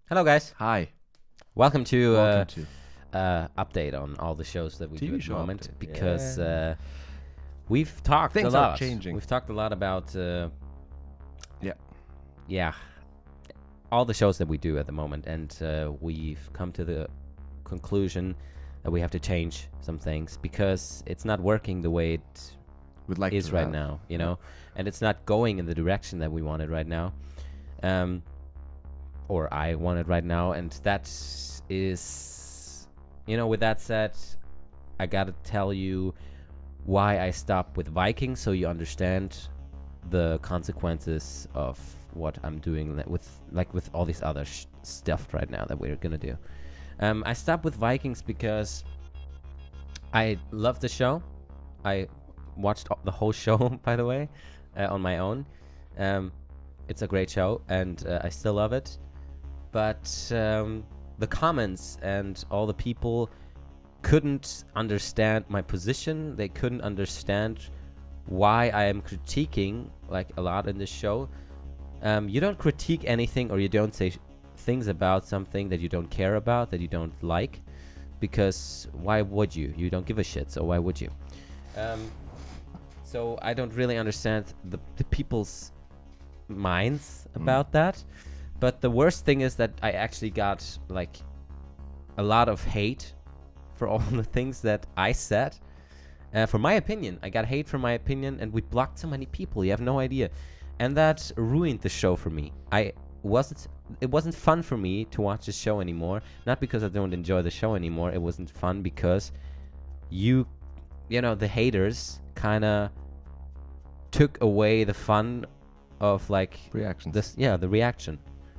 Hello, guys. Hi. Welcome to Update on all the shows that we TV do at the show moment update, because yeah. we've talked Things a are lot. changing. We've talked a lot about Yeah. all the shows that we do at the moment, and we've come to the conclusion that we have to change some things because it's not working the way it Would like is to right have. now, you know, and it's not going in the direction that we wanted right now, or I wanted right now, and that is, you know, with that said, I gotta tell you why I stopped with Vikings, so you understand the consequences of what I'm doing with all this other stuff right now that we're gonna do. I stopped with Vikings because I love the show. I watched the whole show, by the way, on my own. It's a great show, and I still love it. But the comments and all the people couldn't understand my position. They couldn't understand why I am critiquing like a lot in this show. You don't critique anything, or you don't say things about something that you don't care about, that you don't like, because why would you? You don't give a shit, so why would you? So I don't really understand the people's minds about that. But the worst thing is that I actually got like a lot of hate for all the things that I said. For my opinion, I got hate for my opinion, and we blocked so many people. You have no idea, and that ruined the show for me. It wasn't fun for me to watch the show anymore. Not because I don't enjoy the show anymore. It wasn't fun because you know, the haters kind of took away the fun of like Reactions. the reaction,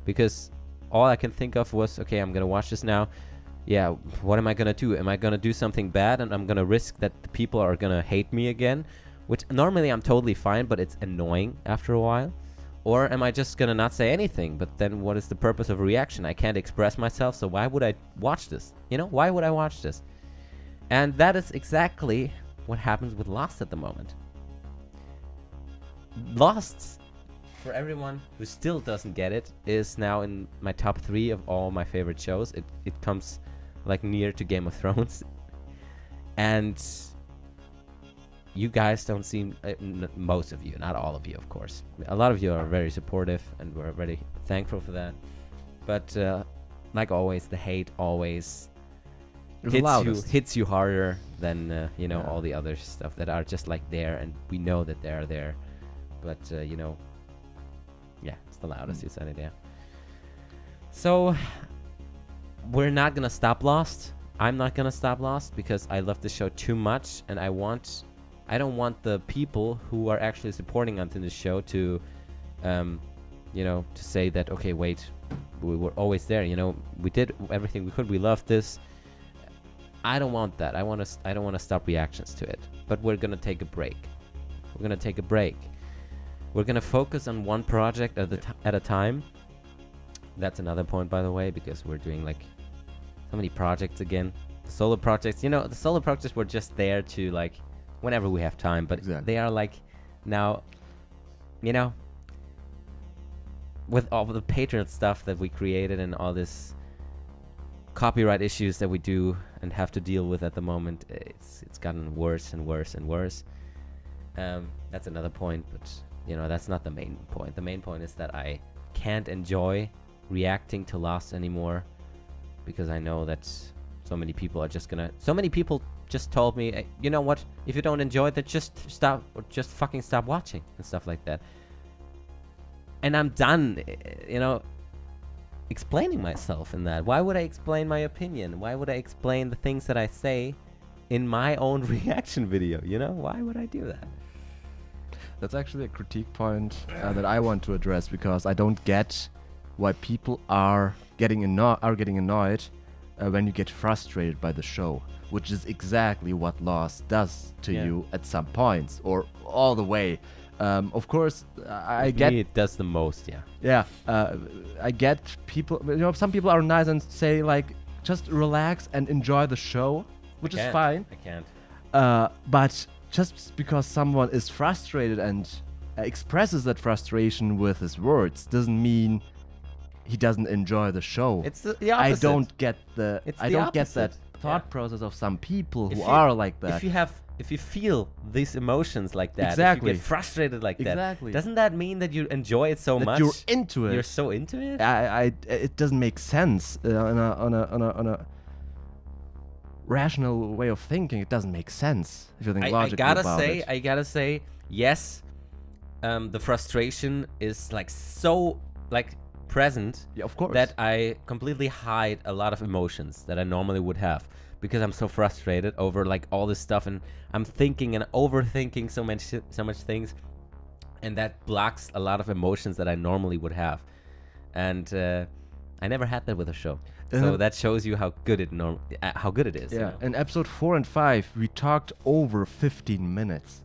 because all I can think of was, okay, I'm gonna watch this now. Yeah, what am I gonna do? Am I gonna do something bad and I'm gonna risk that the people are gonna hate me again? Which normally I'm totally fine, but it's annoying after a while. Or am I just gonna not say anything? But then what is the purpose of a reaction? I can't express myself, so why would I watch this? You know, why would I watch this? And that is exactly what happens with Lost at the moment. Lost, for everyone who still doesn't get it, is now in my top 3 of all my favorite shows. It comes like near to Game of Thrones. And you guys don't seem, most of you, not all of you, of course. A lot of you are very supportive, and we're very thankful for that. But like always, the hate always hits you harder than you know, all the other stuff that are just like there, and we know that they're there. But you know, yeah, it's the loudest you said it, yeah. So we're not gonna stop Lost. I'm not gonna stop Lost because I love the show too much, and I don't want the people who are actually supporting us in the show to you know, to say that, okay, wait, we were always there, you know, we did everything we could, we loved this. I don't want that. I don't want to stop reactions to it. But we're gonna take a break. We're gonna focus on one project at a time. That's another point, by the way, because we're doing like so many projects again. The solo projects, you know, the solo projects were just there to like whenever we have time, but they are like now, you know, with all the Patreon stuff that we created and all this copyright issues that we do and have to deal with at the moment, it's gotten worse and worse and worse. That's another point, but you know, that's not the main point. The main point is that I can't enjoy reacting to Lost anymore, because I know that so many people are just gonna. So many people just told me, hey, you know what? If you don't enjoy it, then just stop, or just fucking stop watching and stuff like that. And I'm done, you know, explaining myself in that. Why would I explain my opinion? Why would I explain the things that I say in my own reaction video? You know, why would I do that? That's actually a critique point that I want to address, because I don't get why people are getting annoyed when you get frustrated by the show, which is exactly what Lost does to you at some points, or all the way. Of course, I get it does the most. I get people. You know, some people are nice and say like, just relax and enjoy the show, which is fine. I can't. But just because someone is frustrated and expresses that frustration with his words doesn't mean he doesn't enjoy the show. It's the opposite. I don't get the It's I the don't get that opposite. thought process of some people who If you- are like that. If you feel these emotions like that, Exactly. if you get frustrated like that, Exactly. doesn't that mean that you enjoy it so that much? you're into it. You're so into it. It doesn't make sense on a rational way of thinking. It doesn't make sense if you think I logically gotta about say, it. I gotta say, yes. The frustration is like so like present Yeah, of course. that I completely hide a lot of emotions that I normally would have because I'm so frustrated over like all this stuff, and I'm thinking and overthinking so much things, and that blocks a lot of emotions that I normally would have, and I never had that with a show. So that shows you how good it is. Yeah, You know? in episode 4 and 5, we talked over 15 minutes.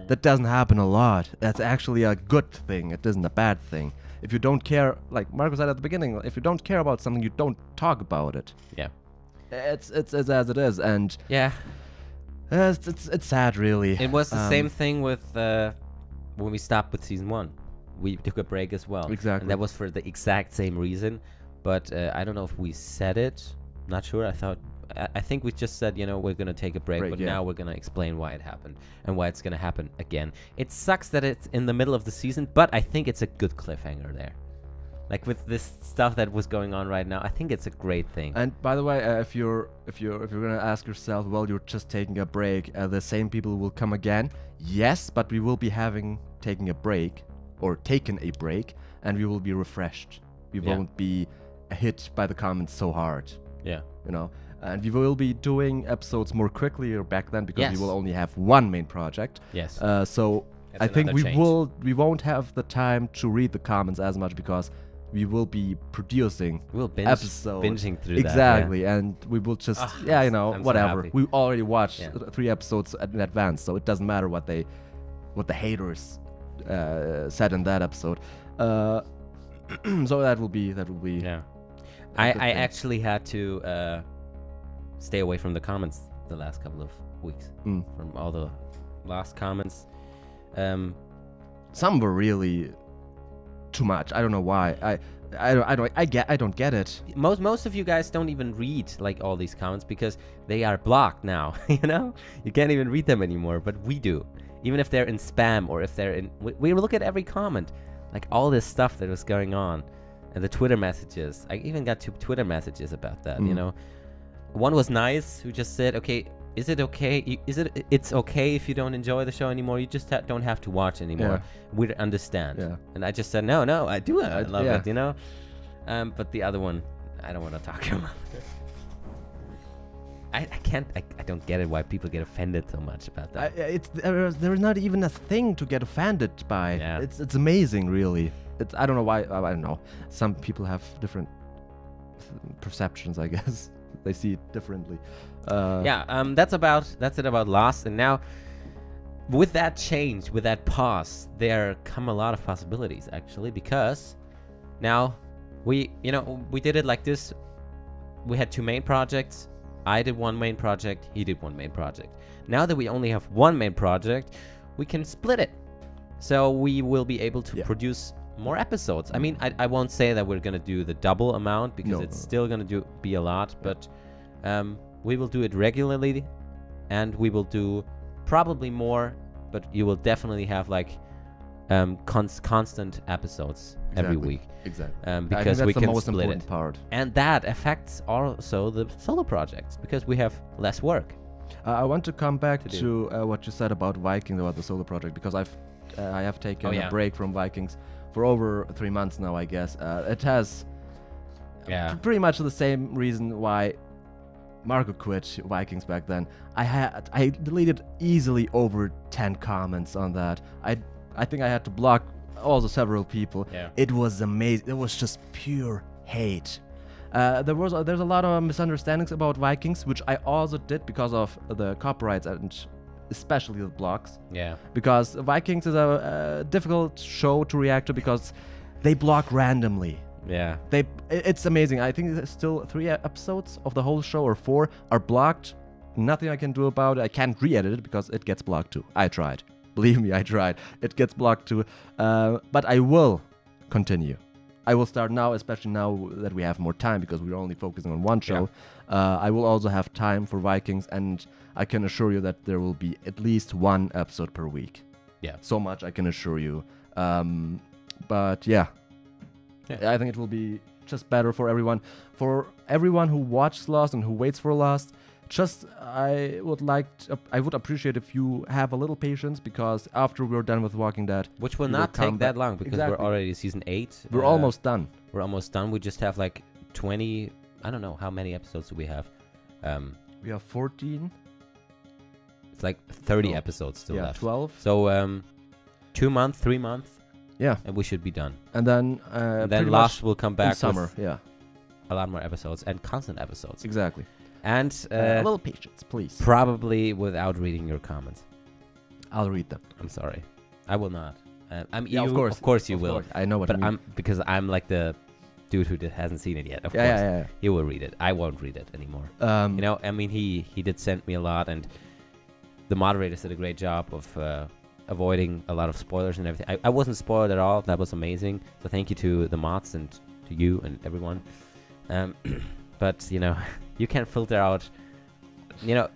That doesn't happen a lot. That's actually a good thing. It isn't a bad thing. If you don't care, like Marco said at the beginning, if you don't care about something, you don't talk about it. Yeah. It's as it is, and Yeah. it's sad, really. It was the same thing with when we stopped with season 1. We took a break as well. Exactly. And that was for the exact same reason. But I don't know if we said it. Not sure. I think we just said, you know, we're going to take a break, but now we're going to explain why it happened and why it's going to happen again. It sucks that it's in the middle of the season, but I think it's a good cliffhanger there. Like with this stuff that was going on right now, I think it's a great thing. And by the way, if you're gonna ask yourself, well, you're just taking a break, the same people will come again. Yes, but we will be taking a break, and we will be refreshed. We won't be hit by the comments so hard. Yeah. You know, and we will be doing episodes more quickly or back then because Yes. we will only have one main project. Yes. So That's I think another change. we won't have the time to read the comments as much because we will be producing We'll episodes. binging through Exactly, and we will just you know, I'm so whatever. happy. We already watched Yeah. 3 episodes in advance, so it doesn't matter what the haters said in that episode. So that will be Yeah. a I good thing. actually had to stay away from the comments the last couple of weeks. Mm. From all the last comments. Some were really too much. I don't know why. I don't get it. Most of you guys don't even read like all these comments because they are blocked now. You know, you can't even read them anymore. But we do, even if they're in spam or if they're in. We look at every comment, like all this stuff that was going on, and the Twitter messages. I even got 2 Twitter messages about that. You know, one was nice, who just said, "Okay, is it okay? It's okay if you don't enjoy the show anymore. You just don't have to watch anymore. We understand." Yeah. And I just said, "No, I do. I love yeah. it. You know." But the other one, I don't want to talk about. I can't. I don't get it why people get offended so much about that. There's not even a thing to get offended by. Yeah. It's amazing, really. I don't know why. I don't know. Some people have different perceptions, I guess. They see it differently. That's it about Lost. And now, with that change, with that pause, there come a lot of possibilities actually, because now we did it like this. We had 2 main projects. I did 1 main project. He did 1 main project. Now that we only have 1 main project, we can split it. So we will be able to produce more episodes. I mean, I won't say that we're gonna do the double amount because it's still gonna be a lot, but we will do it regularly, and we will do probably more, but you will definitely have like constant episodes every week. Exactly. Because I think that's we the can most split important it, part. and that affects also the solo projects because we have less work. I want to come back to what you said about Vikings, about the solo project, because I have taken a break from Vikings for over 3 months now, I guess. It has pretty much the same reason why Marco quit Vikings back then. I deleted easily over 10 comments on that. I think I had to block also several people. Yeah. It was amazing. It was just pure hate. There's a lot of misunderstandings about Vikings, which I also did because of the copyrights and especially the blocks. Yeah. Because Vikings is a difficult show to react to because they block randomly. Yeah. It's amazing. I think there's still 3 episodes of the whole show, or 4 are blocked. Nothing I can do about it. I can't re-edit it because it gets blocked too. I tried. Believe me, I tried. It gets blocked too. But I will continue. I will start now, especially now that we have more time because we're only focusing on one show. I will also have time for Vikings, and I can assure you that there will be at least one episode per week. Yeah. So much I can assure you. But yeah, I think it will be just better for everyone. For everyone who watches Lost and who waits for Lost, I would appreciate if you have a little patience, because after we're done with Walking Dead, which will not take that long, because we're already season 8. We're almost done. We're almost done. We just have like 20. I don't know how many episodes do we have. We have 14. It's like 30 episodes still left. 12. So 2 months, 3 months. Yeah. And we should be done. And then Lost will come back in summer. With a lot more episodes and constant episodes. Exactly. And a little patience, please. Probably without reading your comments. I'll read them. I'm sorry. I will not. Of course you will. Course. I know what you mean. Because I'm like the dude who hasn't seen it yet. Of course. Yeah. He will read it. I won't read it anymore. You know, I mean, he did send me a lot, and the moderators did a great job of avoiding a lot of spoilers and everything. I wasn't spoiled at all. That was amazing. So thank you to the mods and to you and everyone. But, you know, you can't filter out, you know,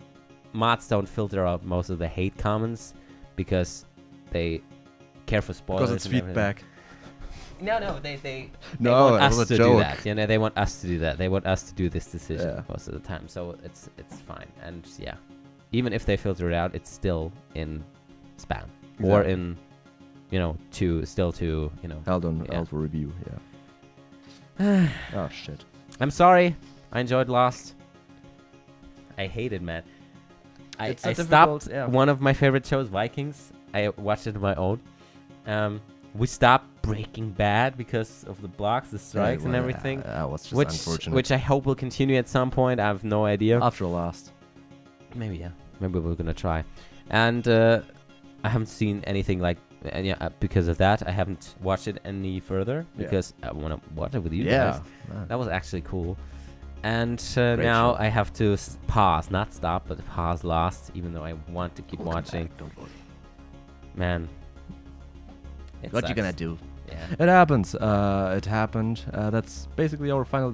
mods don't filter out most of the hate comments because they care for spoilers. Because it's feedback. No, they no, want us to joke. do that. You know, they want us to do that. They want us to do this decision most of the time. So it's fine. And yeah, even if they filter it out, it's still in spam or in, you know, still to, you know, held for review. Yeah. Oh shit. I'm sorry. I enjoyed Lost. I hated, man. I stopped one of my favorite shows, Vikings. I watched it on my own. We stopped Breaking Bad because of the blocks, the strikes, and everything. That was just unfortunate. Which I hope will continue at some point. I have no idea. After Lost. Maybe, yeah. Maybe we're gonna try. And I haven't seen anything like... because of that, I haven't watched it any further. Because I want to watch it with you guys. That was actually cool. And now I have to pause. Not stop, but pause Lost. Even though I want to keep watching. Don't worry. Man. What you gonna do? Yeah. It happens. It happened. That's basically our final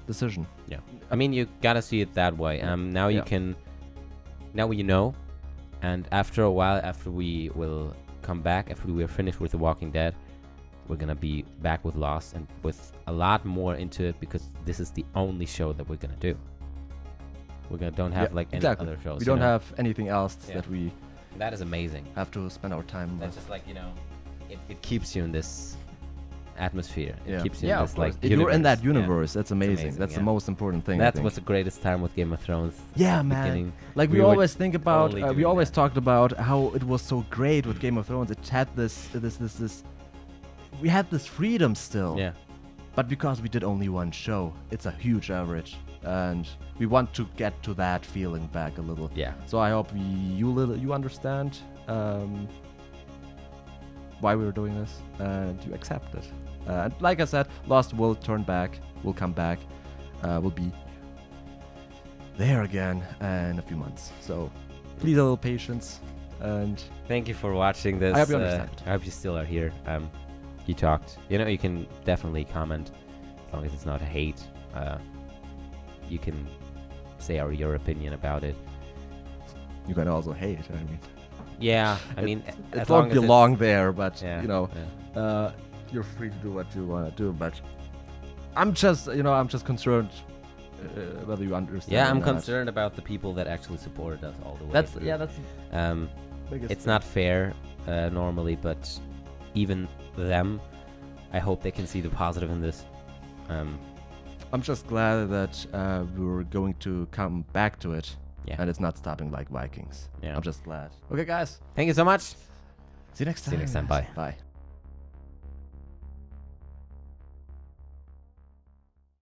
decision. Yeah. I mean, you gotta see it that way. Now you can... Now you know. And after a while, after we will come back, after we are finished with The Walking Dead, we're gonna be back with Lost and with a lot more into it, because this is the only show that we're gonna do. Don't have like any other shows. We don't have anything else that we... That is amazing. Have to spend our time with. That's just like, you know, it keeps you in this atmosphere. It keeps you in this like universe. You're in that universe. That's amazing. That's the most important thing. That's what's the greatest time with Game of Thrones. Yeah, man. Like we always think about, we always talked about how it was so great with Game of Thrones. It had this. We had this freedom still. Yeah. But because we did only one show, it's a huge average, and we want to get to that feeling back a little. Yeah. So I hope you understand why we were doing this, and you accept it. And like I said, Lost will turn back, will come back, will be there again in a few months. So please a little patience, and thank you for watching this. I hope you understand. I hope you still are here. You talked. You know, you can definitely comment as long as it's not hate. You can say your opinion about it. You can also hate. I mean. Yeah, I mean, it won't belong there, but yeah, you know, you're free to do what you want to do. But I'm just concerned whether you understand. Yeah, I'm concerned about the people that actually supported us all the way. That's it's not fair normally, but even them, I hope they can see the positive in this. I'm just glad that we're going to come back to it. Yeah. And it's not stopping like Vikings. Yeah. I'm just glad. Okay, guys. Thank you so much. See you next time. See you next time. Bye. Bye.